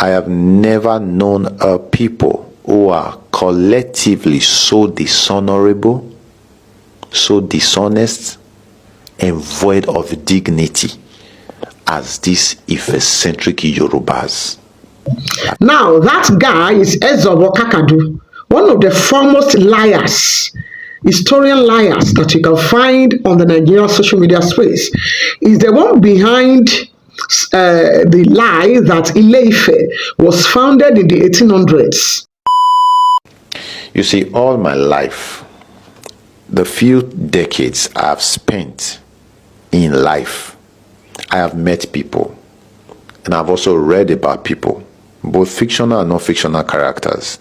I have never known a people who are collectively so dishonorable, so dishonest, and void of dignity as these Ife-centric Yorubas. Now, that guy is Ezobo Kakadu, one of the foremost liars, historian liars that you can find on the Nigerian social media space. Is the one behind the lie that Ile-Ife was founded in the 1800s. You see, all my life, the few decades I've spent in life, I have met people, and I've also read about people, both fictional and non-fictional characters.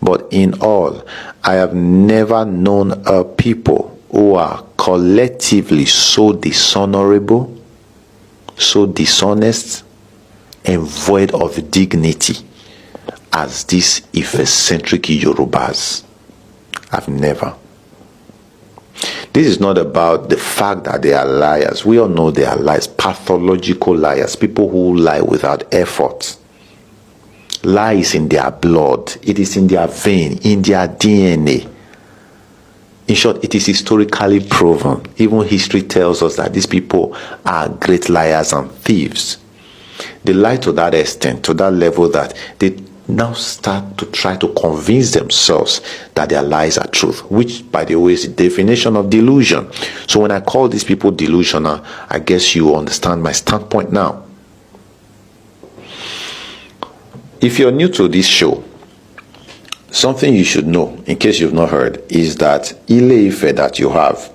But in all, I have never known a people who are collectively so dishonorable, so dishonest, and void of dignity as these Ife-centric Yorubas. I've never. This is not about the fact that they are liars. We all know they are liars, pathological liars, people who lie without effort. Lie is in their blood, it is in their vein, in their DNA. In short, it is historically proven. Even history tells us that these people are great liars and thieves. They lie to that extent, to that level, that they now start to try to convince themselves that their lies are truth, which, by the way, is the definition of delusion. So when I call these people delusional, I guess you understand my standpoint now. If you're new to this show, something you should know, in case you've not heard, is that Ile-Ife that you have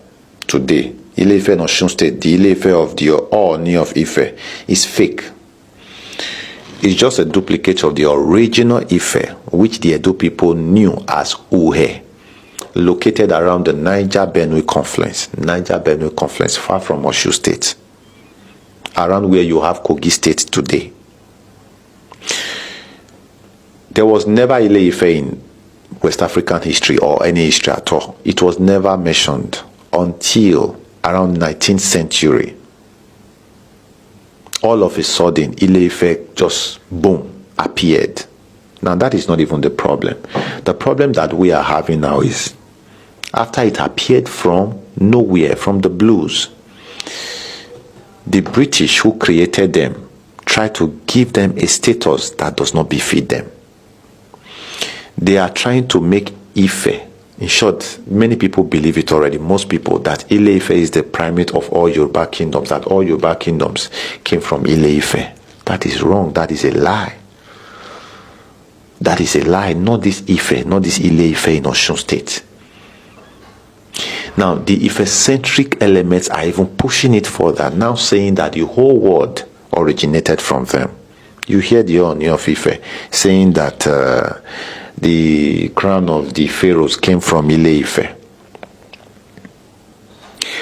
today, Ile-Ife in Osun State, the Ile-Ife of the Ooni of Ife, is fake. It's just a duplicate of the original Ife, which the Edo people knew as Uhe, located around the Niger-Benue confluence, far from Osun State, around where you have Kogi State today. There was never Ile-Ife in West African history or any history at all. It was never mentioned until around 19th century. All of a sudden, Ile-Ife just, boom, appeared. Now, that is not even the problem. The problem that we are having now is, after it appeared from nowhere, from the blues, the British who created them tried to give them a status that does not befit them. They are trying to make Ife, in short, many people believe it already, most people, that Ile-Ife is the primate of all Yoruba kingdoms, that all Yoruba kingdoms came from Ile-Ife. That is wrong. That is a lie. That is a lie. Not this Ife, not this Ile-Ife in Osun State. Now, the Ife-centric elements are even pushing it further, now saying that the whole world originated from them. You hear the Ooni of Ife saying that the crown of the pharaohs came from Ile-Ife.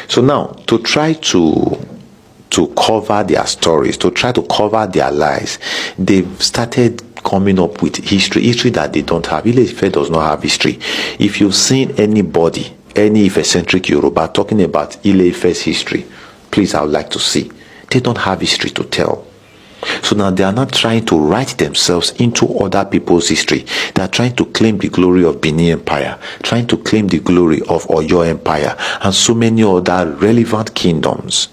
So now, to try to cover their stories, to try to cover their lies, they've started coming up with history that they don't have. Ile-Ife does not have history. If you've seen anybody, any Ife-centric Yoruba talking about Ile-Ife's history, please, I would like to see. They don't have history to tell. So now they are not trying to write themselves into other people's history. They are trying to claim the glory of Benin Empire, trying to claim the glory of Oyo Empire, and so many other relevant kingdoms.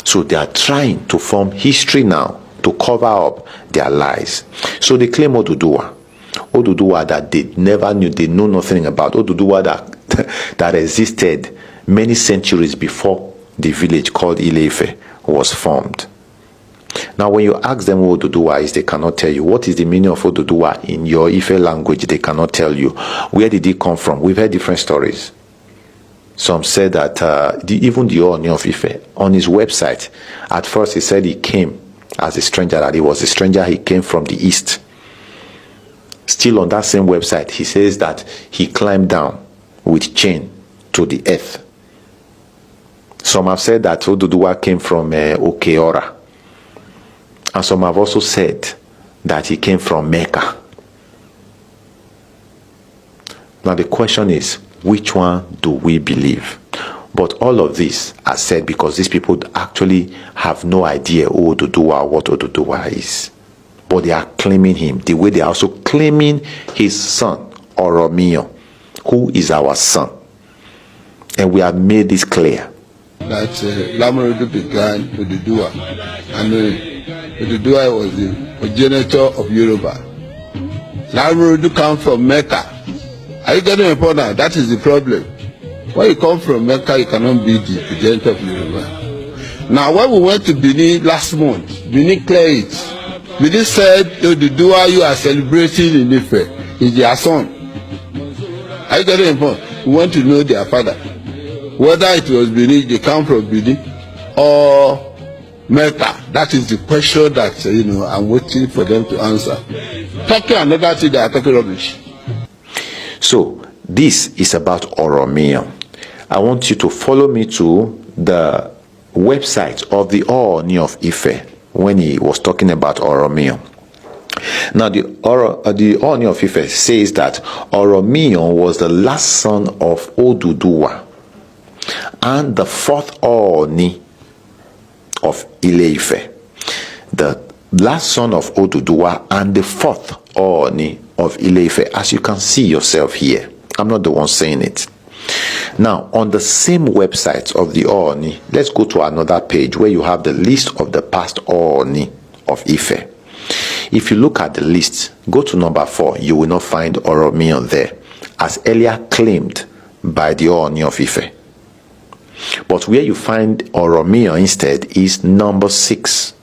So they are trying to form history now to cover up their lies. So they claim Oduduwa that they never knew, they know nothing about. Oduduwa that existed many centuries before the village called Ile-Ife was formed. Now, when you ask them what Oduduwa is, they cannot tell you. What is the meaning of Oduduwa in your Ife language? They cannot tell you. Where did it come from? We've heard different stories. Some said that even the Ooni of Ife, on his website, at first he said he came as a stranger, that he was a stranger, he came from the east. Still on that same website, he says that he climbed down with chain to the earth. Some have said that Oduduwa came from Okeora. And some have also said that he came from Mecca. Now the question is, which one do we believe? But all of this are said because these people actually have no idea who Oduduwa, what Oduduwa is. But they are claiming him the way they are also claiming his son, Oromiyan, who is our son. And we have made this clear. That Lamurudu began Oduduwa, and Oduduwa was the progenitor of Yoruba. Lamurudu comes from Mecca. Are you getting important? That is the problem. When you come from Mecca, you cannot be the progenitor of Yoruba. Now, when we went to Benin last month, Benin cleared it. Benin said, Oduduwa you are celebrating in Ife is their son. Are you getting important? We want to know their father. Whether it was Benin, they come from Benin, or Mecca. That is the question that, I'm waiting for them to answer. Talking another thing, they are talking rubbish. So, this is about Oromiyan. I want you to follow me to the website of the Ooni of Ife when he was talking about Oromiyan. Now, the Ooni of Ife says that Oromiyan was the last son of Oduduwa and the fourth Ooni of Ile-Ife. The last son of Oduduwa and the fourth Ooni of Ile-Ife, as you can see yourself here. I'm not the one saying it. Now, on the same website of the Ooni, let's go to another page where you have the list of the past Ooni of Ife. If you look at the list, go to number 4, you will not find Oromiyan there, as earlier claimed by the Ooni of Ife. But where you find Oromiyan instead is number 6.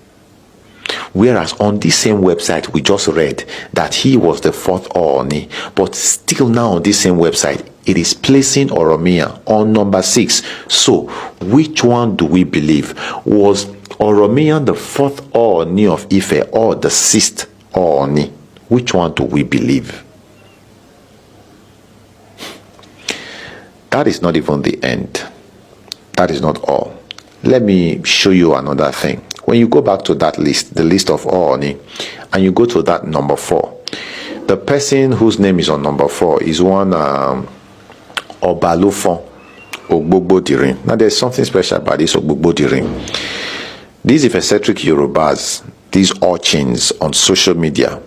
Whereas on this same website we just read that he was the fourth Ooni, but still now on this same website it is placing Oromiyan on number 6. So which one do we believe? Was Oromiyan the fourth Ooni of Ife or the sixth Ooni? Which one do we believe? That is not even the end. That is not all. Let me show you another thing. When you go back to that list, the list of Ooni, and you go to that number 4, the person whose name is on number 4 is one Obalufon Ogbogbodirin. Now there's something special about this Ogbogbodirin. These eccentric Yorubas, these urchins on social media,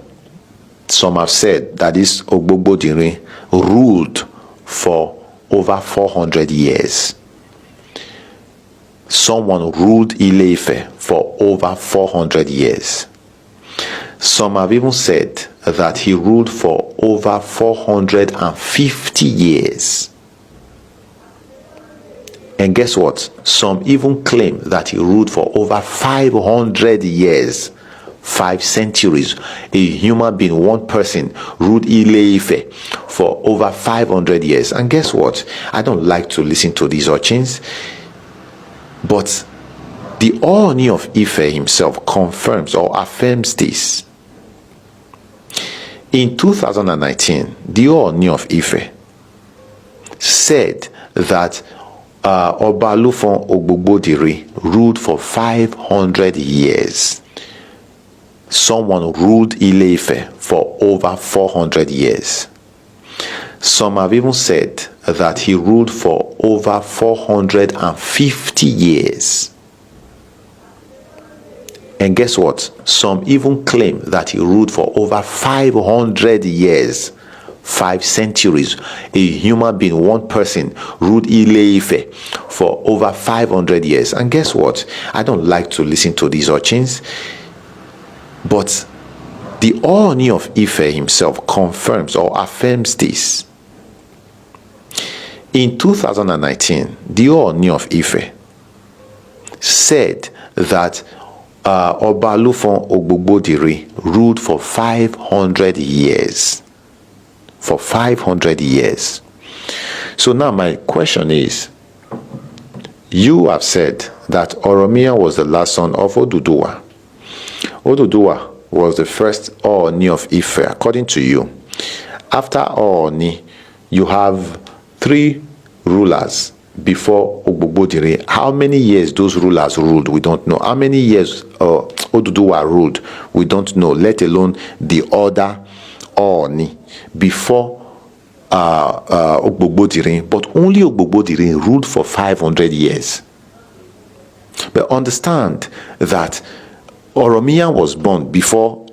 some have said that this Ogbogbodirin ruled for over 400 years. Someone ruled Ile-Ife for over 400 years. Some have even said that he ruled for over 450 years. And guess what? Some even claim that he ruled for over 500 years, 5 centuries. A human being, one person, ruled Ile-Ife for over 500 years. And guess what? I don't like to listen to these urchins. But the Ooni of Ife himself confirms or affirms this. In 2019, the Ooni of Ife said that Obalufon Ogbogbodirin ruled for 500 years. Someone ruled Ile-Ife for over 400 years. Some have even said that he ruled for over 450 years. And guess what? Some even claim that he ruled for over 500 years, 5 centuries. A human being, one person, ruled Ile-Ife for over 500 years. And guess what? I don't like to listen to these urchins. But the Ooni of Ife himself confirms or affirms this. In 2019, the Ooni of Ife said that Obalufon Ogbogbodirin ruled for 500 years. For 500 years. So now my question is, you have said that Oromiyan was the last son of Oduduwa. Oduduwa was the first Ooni of Ife, according to you. After Ooni, you have 3 rulers before Ogbogbodirin. How many years those rulers ruled, we don't know. How many years Oduduwa ruled, we don't know, let alone the other Ooni before Ogbogbodirin, but only Ogbogbodirin ruled for 500 years. But understand that Oromiyan was born before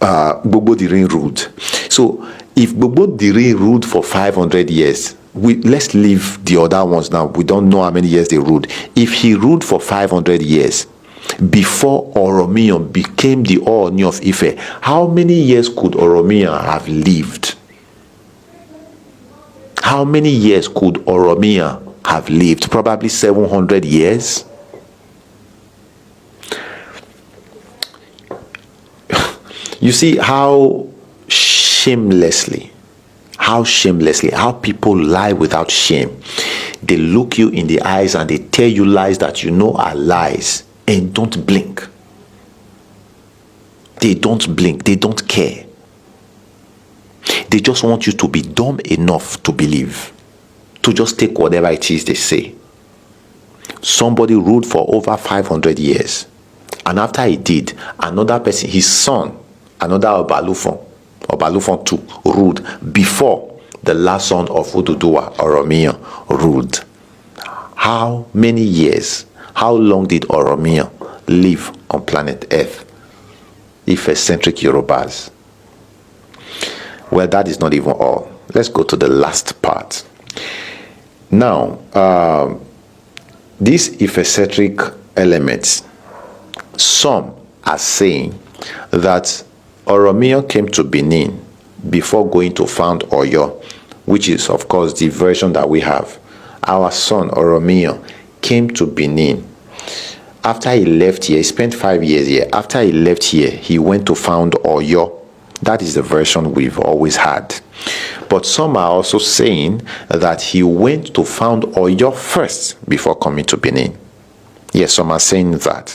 Ogbogbodirin ruled. So if Ogbogbodirin ruled for 500 years, let's leave the other ones now. We don't know how many years they ruled. If he ruled for 500 years before Oromiyan became the Ooni of Ife, how many years could Oromiyan have lived? How many years could Oromiyan have lived? Probably 700 years. You see how shamelessly, how people lie without shame. They look you in the eyes and they tell you lies that you know are lies, and don't blink. They don't blink. They don't care. They just want you to be dumb enough to believe, to just take whatever it is they say. Somebody ruled for over 500 years, and after he did, another person, his son, another Obalufon too, ruled before the last son of Oduduwa, Oromiyan, ruled. How many years, how long did Oromiyan live on planet Earth? Ife-centric Yorubas. Well, that is not even all. Let's go to the last part. Now, these Ife-centric elements, some are saying that Oromiyan came to Benin before going to found Oyo, which is, of course, the version that we have. Our son, Oromiyan, came to Benin. After he left here, he spent 5 years here. After he left here, he went to found Oyo. That is the version we've always had. But some are also saying that he went to found Oyo first before coming to Benin. Yes, some are saying that.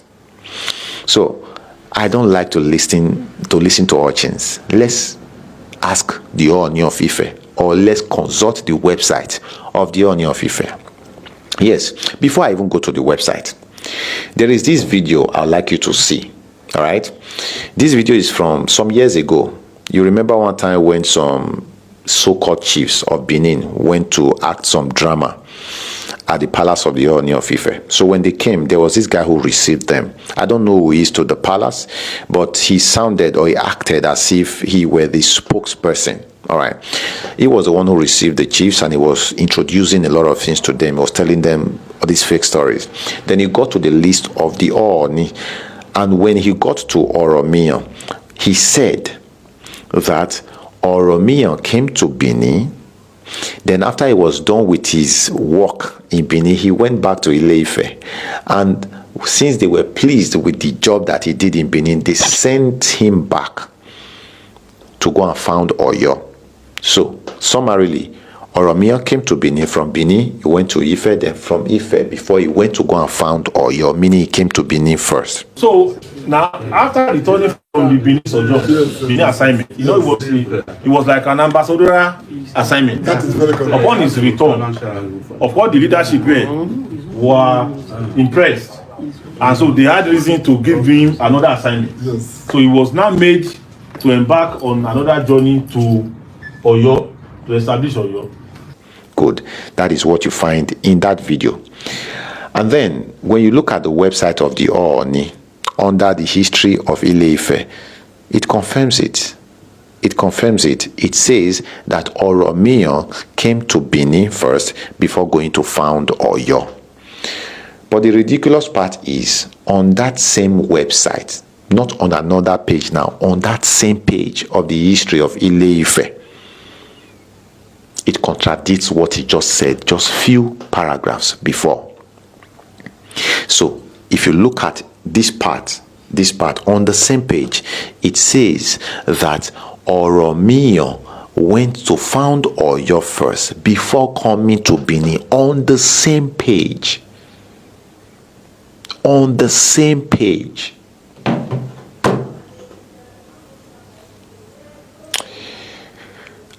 So, I don't like to listen to urchins. Let's ask the Ooni of Ife, or let's consult the website of the Ooni of Ife. Yes, before I even go to the website, there is this video I'd like you to see. All right, this video is from some years ago. You remember one time when some so-called chiefs of Benin went to act some drama at the palace of the Ooni of Ife. So when they came, there was this guy who received them. I don't know who he is to the palace, but he sounded, or he acted as if he were the spokesperson. All right, he was the one who received the chiefs, and he was introducing a lot of things to them. He was telling them all these fake stories. Then he got to the list of the Ooni, and when he got to Oromiyan, he said that Oromiyan came to Benin. Then after he was done with his work in Benin, he went back to Ile-Ife. And since they were pleased with the job that he did in Benin, they sent him back to go and found Oyo. So, summarily, Oromiyan came to Benin. From Benin, he went to Ife. Then from Ife, before he went to go and found Oyo, meaning he came to Benin first. So, now, after returning from the Benin sojourn, Benin assignment, you know, it was like an ambassadorial assignment. That is very correct. Upon his return, of course, the leadership were impressed, and so they had reason to give him another assignment. Yes. So he was now made to embark on another journey to Oyo, to establish Oyo. Good. That is what you find in that video. And then, when you look at the website of the Ooni, under the history of Ile-Ife, it confirms it. It confirms it. It says that Oromiyan came to Benin first before going to found Oyo. But the ridiculous part is, on that same website, not on another page now, on that same page of the history of Ile-Ife, it contradicts what he just said just few paragraphs before. So, if you look at this part on the same page, it says that Oromiyan went to found Oyo first before coming to Benin, on the same page. On the same page.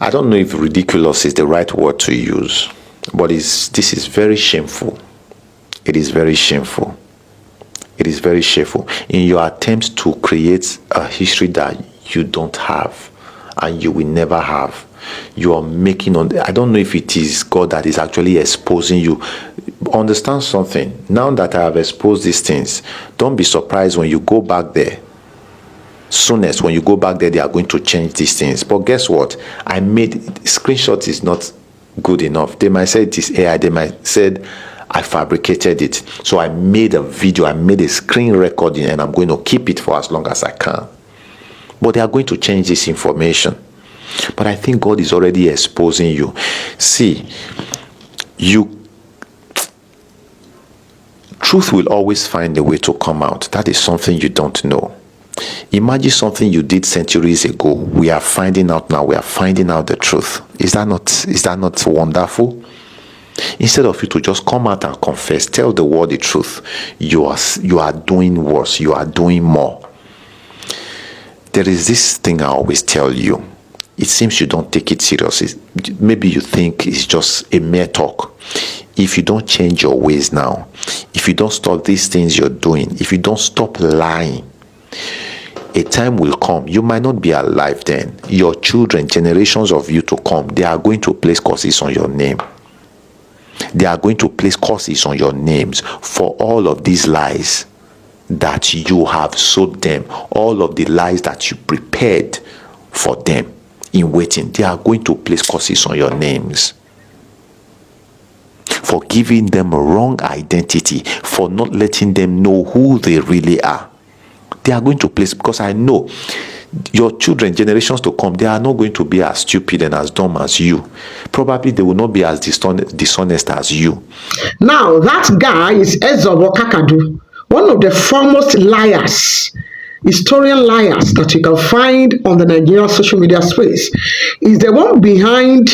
I don't know if ridiculous is the right word to use, but this is very shameful. It is very shameful. It is very shameful in your attempts to create a history that you don't have and you will never have. You are making on. I don't know if it is God that is actually exposing you. Understand something. Now that I have exposed these things, don't be surprised when you go back there. Soonest when you go back there, they are going to change these things. But guess what? I made screenshot is not good enough. They might say it is AI. They might said I fabricated it. So I made a video. I made a screen recording, and I'm going to keep it for as long as I can. But they are going to change this information. But I think God is already exposing you. See, truth will always find a way to come out. That is something you don't know. Imagine something you did centuries ago. We are finding out now. We are finding out the truth. Is that not wonderful? Instead of you to just come out and confess, tell the world the truth, you are doing worse. You are doing more. There is this thing I always tell you. It seems you don't take it seriously. Maybe you think it's just a mere talk. If you don't change your ways now, if you don't stop these things you're doing, if you don't stop lying, a time will come. You might not be alive then. Your children, generations of you to come, they are going to place curses on your name. They are going to place curses on your names for all of these lies that you have sold them, all of the lies that you prepared for them in waiting. They are going to place curses on your names for giving them a wrong identity, for not letting them know who they really are. They are going to place, because I know your children, generations to come, they are not going to be as stupid and as dumb as you. Probably they will not be as dishonest as you. Now, that guy is Ezobo Kakadu, one of the foremost liars, historian liars that you can find on the Nigerian social media space. Is the one behind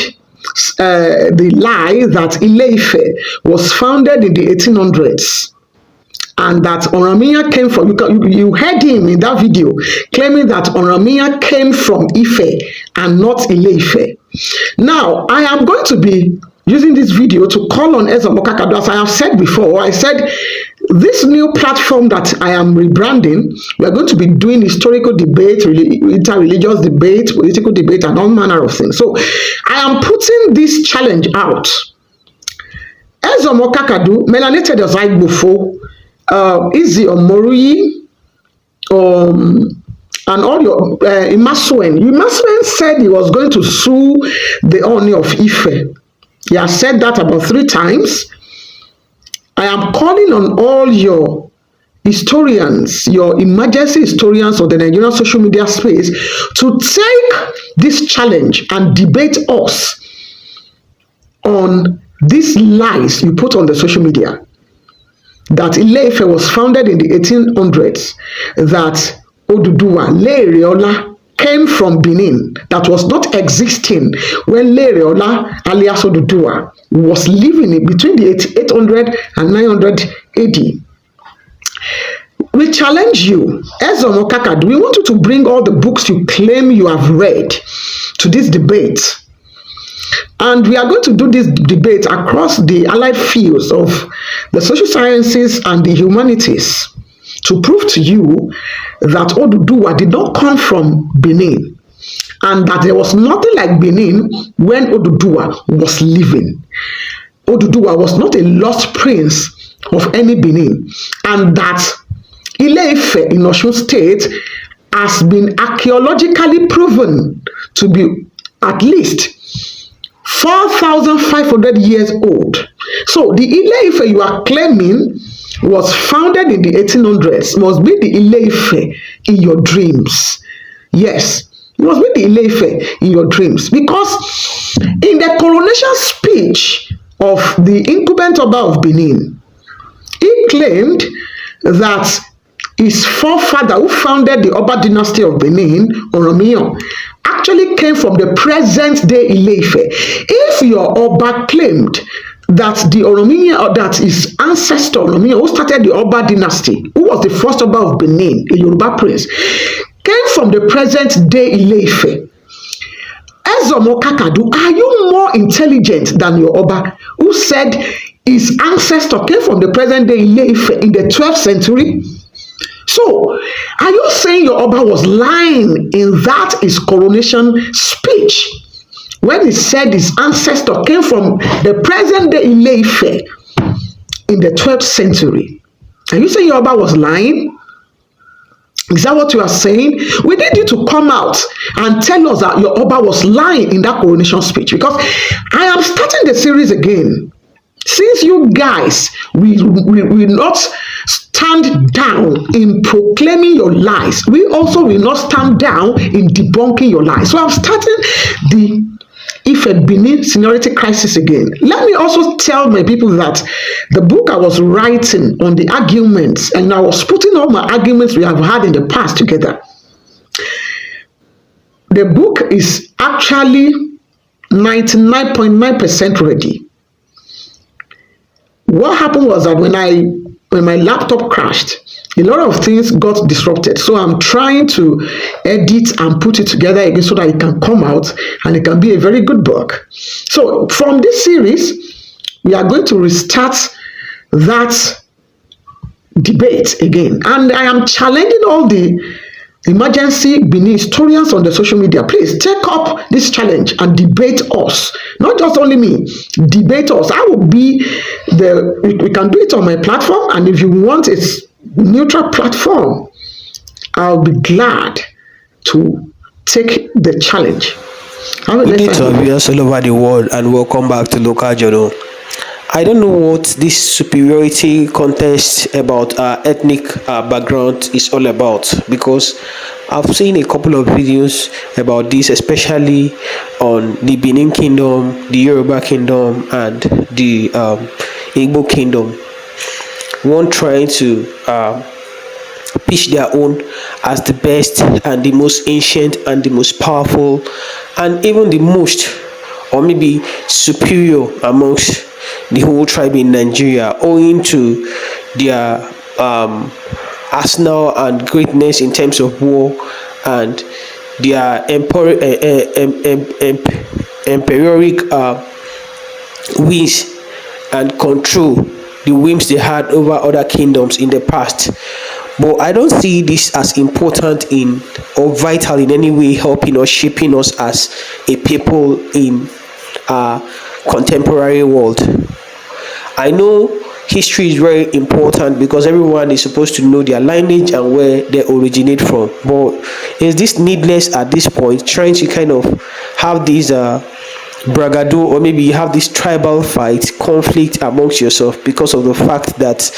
the lie that Ile-Ife was founded in the 1800s. And that Oromia came from, you heard him in that video claiming that Oromia came from Ife and not Ile-Ife. Now, I am going to be using this video to call on Ezobo Kakadu. As I have said before, I said this new platform that I am rebranding, we are going to be doing historical debate, interreligious debate, political debate, and all manner of things. So I am putting this challenge out. Ezobo Kakadu, melanated as I before, Izzy Omoruyi, and all your Imasuen said he was going to sue the Oni of Ife. He has said that about 3 times. I am calling on all your historians, your emergency historians of the Nigerian social media space, to take this challenge and debate us on these lies you put on the social media. That Ile-Ife was founded in the 1800s, that Oduduwa, Lereola, came from Benin, that was not existing when Lereola, alias Oduduwa, was living in between the 800 and 900 AD. We challenge you, Ezobo Kakadu, we want you to bring all the books you claim you have read to this debate. And we are going to do this debate across the allied fields of the social sciences and the humanities to prove to you that Oduduwa did not come from Benin, and that there was nothing like Benin when Oduduwa was living. Oduduwa was not a lost prince of any Benin, and that Ile-Ife in Osun State has been archaeologically proven to be at least 4,500 years old. So the Ile-Ife you are claiming was founded in the 1800s must be the Ile-Ife in your dreams. Yes, it must be the Ile-Ife in your dreams, because in the coronation speech of the incumbent Oba of Benin, he claimed that his forefather who founded the Oba dynasty of Benin, Oromiyan, actually came from the present day Ile-Ife. If your Oba claimed that the Oromiyan, or that his ancestor Oromiyan, who started the Oba dynasty, who was the first Oba of Benin, a Yoruba prince, came from the present day Ile-Ife, Ezobo Kakadu, are you more intelligent than your Oba, who said his ancestor came from the present day Ile-Ife in the 12th century? So, are you saying your Oba was lying in that his coronation speech when he said his ancestor came from the present day Ile-Ife in the 12th century? Are you saying your Oba was lying? Is that what you are saying? We need you to come out and tell us that your Oba was lying in that coronation speech, because I am starting the series again. Since you guys will not stand down in proclaiming your lies, we also will not stand down in debunking your lies. So I'm starting the Ife Benin seniority crisis again. Let me also tell my people that the book I was writing on the arguments, and I was putting all my arguments we have had in the past together. The book is actually 99.9% ready. What happened was that when my laptop crashed, a lot of things got disrupted. So I'm trying to edit and put it together again so that it can come out and it can be a very good book. So from this series, we are going to restart that debate again. And I am challenging all the emergency Benin historians on the social media. Please take up this challenge and debate us. Not just only me, debate us. I will be we can do it on my platform, and if you want a neutral platform, I'll be glad to take the challenge. Good day to our viewers all over the world, and welcome back to Local Journal. I don't know what this superiority contest about ethnic background is all about, because I've seen a couple of videos about this, especially on the Benin Kingdom, the Yoruba Kingdom, and the Igbo Kingdom. One trying to pitch their own as the best and the most ancient and the most powerful and even the most, or maybe superior amongst the whole tribe in Nigeria, owing to their arsenal and greatness in terms of war and their empiric wins and control, the whims they had over other kingdoms in the past. But I don't see this as important in or vital in any way helping or shaping us as a people in contemporary world. I know history is very important because everyone is supposed to know their lineage and where they originate from. But is this needless at this point, trying to kind of have this bragado, or maybe you have this tribal fight, conflict amongst yourself because of the fact that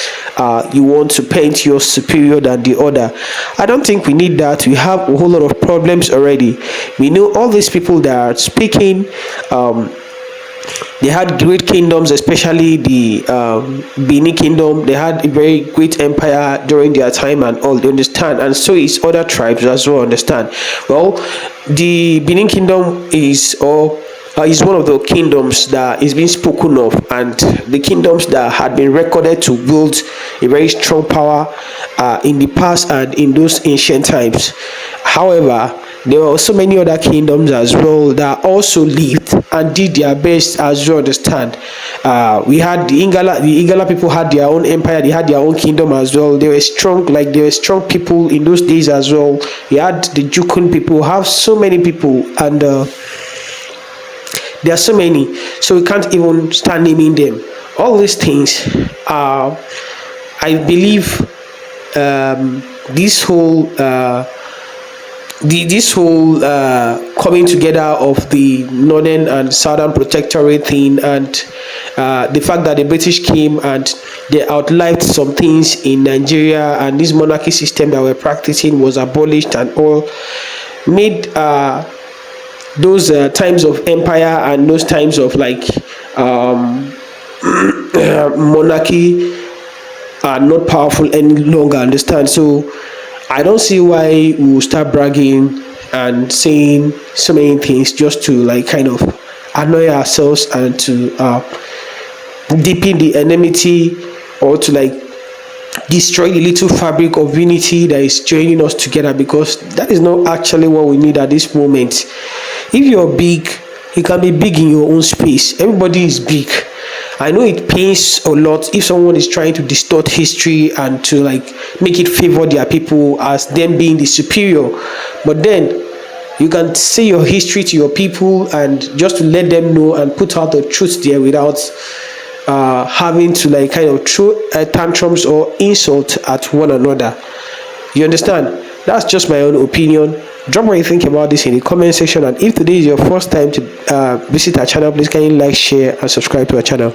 you want to paint your superior than the other? I don't think we need that. We have a whole lot of problems already. We know all these people that are speaking, they had great kingdoms, especially the Benin Kingdom. They had a very great empire during their time and all, they understand, and so is other tribes as well, understand. Well, the Benin Kingdom is one of the kingdoms that is being spoken of, and the kingdoms that had been recorded to build a very strong power in the past and in those ancient times. However, there were also many other kingdoms as well that also lived and did their best as you understand. We had the Igala people had their own empire, they had their own kingdom as well. They were strong people in those days as well. We had the Jukun people, have so many people, and there are so many, so we can't even start naming them. All these things, I believe, this whole coming together of the northern and southern protectorate thing, and the fact that the British came and they outlived some things in Nigeria, and this monarchy system that we're practicing was abolished and all, made those times of empire and those times of monarchy are not powerful any longer, understand? So I don't see why we will start bragging and saying so many things just to kind of annoy ourselves and to deepen the enmity, or to destroy the little fabric of unity that is joining us together, because that is not actually what we need at this moment. If you're big, you can be big in your own space. Everybody is big. I know it pains a lot if someone is trying to distort history and to like make it favor their people as them being the superior, but then you can say your history to your people and just to let them know and put out the truth there without having to like kind of throw tantrums or insult at one another. You understand? That's just my own opinion. Drop what you think about this in the comment section, and if today is your first time to visit our channel, please kindly like, share and subscribe to our channel.